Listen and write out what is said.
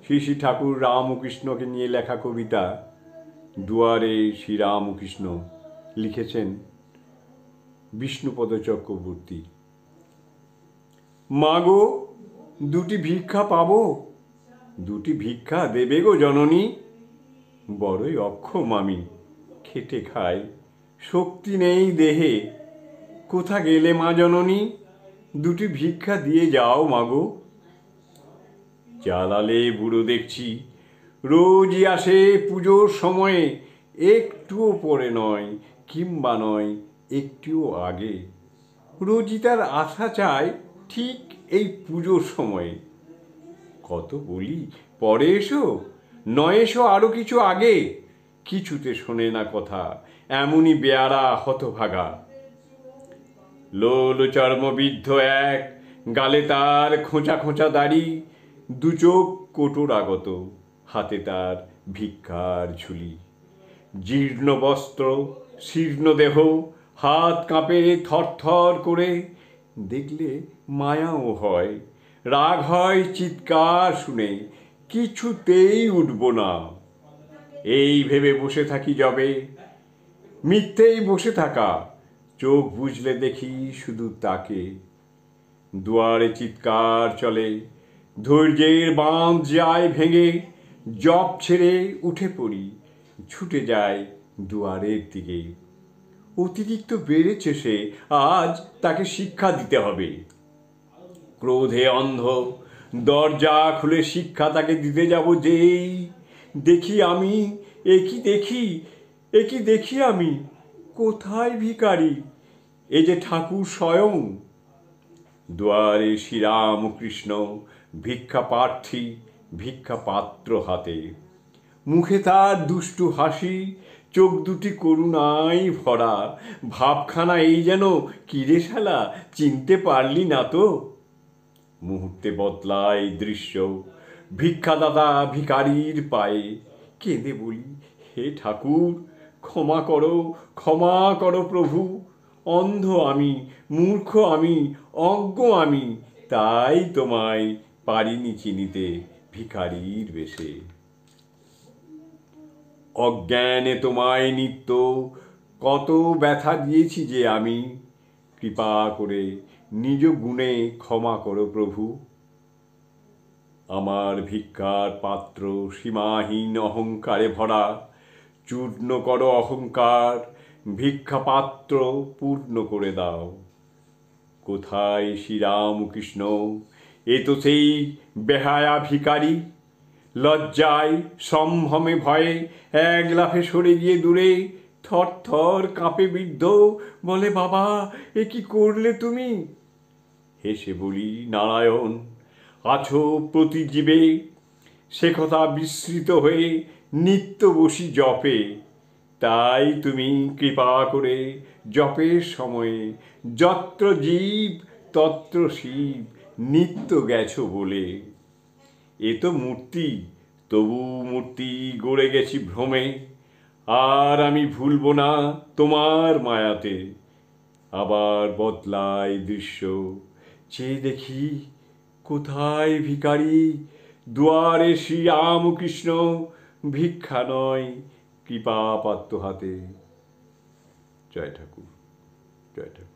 শ্রী শ্রী ঠাকুর রামকৃষ্ণকে নিয়ে লেখা কবিতা দুয়ারে শ্রীরামকৃষ্ণ, লিখেছেন বিষ্ণুপদ চক্রবর্তী। মাগো, দুটি ভিক্ষা পাবো, দুটি ভিক্ষা দেবে গো জননী। বড়ই অক্ষম আমি, খেটে খাই, শক্তি নেই দেহে। কোথা গেলে মা জননী, দুটি ভিক্ষা দিয়ে যাও মাগো। জালালে বুড়ো দেখছি, রোজই আসে পুজোর সময়ে, একটুও পরে নয়, কিংবা নয় একটুও আগে। রোজই তার আসা চায় ঠিক এই পুজোর সময়ে। কত বলি পরে এসো, নয় এসো আরো কিছু আগে, কিছুতে শোনে না কথা, এমনই বেয়ারা হতভাগা। লোল চর্মবিদ্ধ এক, গালে তার খোঁচা খোঁচা দাড়ি, দু চোখ কোটর আগত, হাতে তার ভিক্ষার ঝুলি। জীর্ণ বস্ত্র, শীর্ণ দেহ, হাত কাঁপে থরথর করে, দেখলে মায়াও হয়, রাগ হয় চিৎকার শুনে, কিছুতেই উঠব না। এই ভেবে বসে থাকি যবে, মিথ্যেই বসে থাকা, চোখ বুঝলে দেখি শুধু তাকে। দুয়ারে চিৎকার চলে, ধৈর্যের বাঁধ যায় ভেঙে, জপ ছেড়ে উঠে পড়ি, ছুটে যায় দুয়ারের দিকে। অতিরিক্ত বেড়েছে সে, আজ তাকে শিক্ষা দিতে হবে। ক্রোধে অন্ধ, দরজা খুলে শিক্ষা তাকে দিতে যাব যেই, দেখি আমি, একি দেখি আমি, কোথায় ভিখারি, এ যে ঠাকুর স্বয়ং। দুয়ারে শ্রীরামকৃষ্ণ, ভিক্ষা প্রার্থী, ভিক্ষা পাত্র হাতে, মুখে তার দুষ্টু হাসি, চোখ দুটি করুণায় ভরা। ভাবখানা এই যেন, কিরে শালা চিনতে পারলি না তো। মুহূর্তে বদলায় দৃশ্য, ভিক্ষাদাতা ভিখারির পায়ে, কেঁদে বলি, হে ঠাকুর ক্ষমা করো, ক্ষমা করো প্রভু। অন্ধ আমি, মূর্খ আমি, অজ্ঞ আমি, তাই তোমায় পারিনি চিনিতে ভিখারির বেশে। অজ্ঞানে তোমায় নিত্য কত ব্যথা দিয়েছি যে আমি, কৃপা করে নিজ গুণে ক্ষমা করো প্রভু। আমার ভিক্ষার পাত্র সীমাহীন অহংকারে ভরা, চূর্ণ করো অহংকার, ভিক্ষা পাত্র পূর্ণ করে দাও। কোথায় শ্রীরামকৃষ্ণ, এ তো সেই বেহায়া ভিখারি। লজ্জায় সম্ভ্রমে ভয়ে এক লাফে সরে গিয়ে দূরে, থর থর কাঁপে বৃদ্ধ, বলে বাবা এ কি করলে তুমি। হেসে বলি, নারায়ণ আছো প্রতি জীবে, সে কথা বিস্মৃত হয়ে নিত্য বসি জপে। তাই তুমি কৃপা করে জপের সময়ে যত্র জীব তত্র শিব নিত্য গেছো বলে। এ তো মূর্তি, তবু মূর্তি গড়ে গেছি ভ্রমে, আর আমি ভুলব না তোমার মায়াতে। আবার বদলায় দৃশ্য, চেয়ে দেখি কোথায় ভিখারি, দুয়ারে শ্রীরামকৃষ্ণ, ভিক্ষা নয় কৃপা পাত্র হাতে। জয় ঠাকুর, জয় ঠাকুর।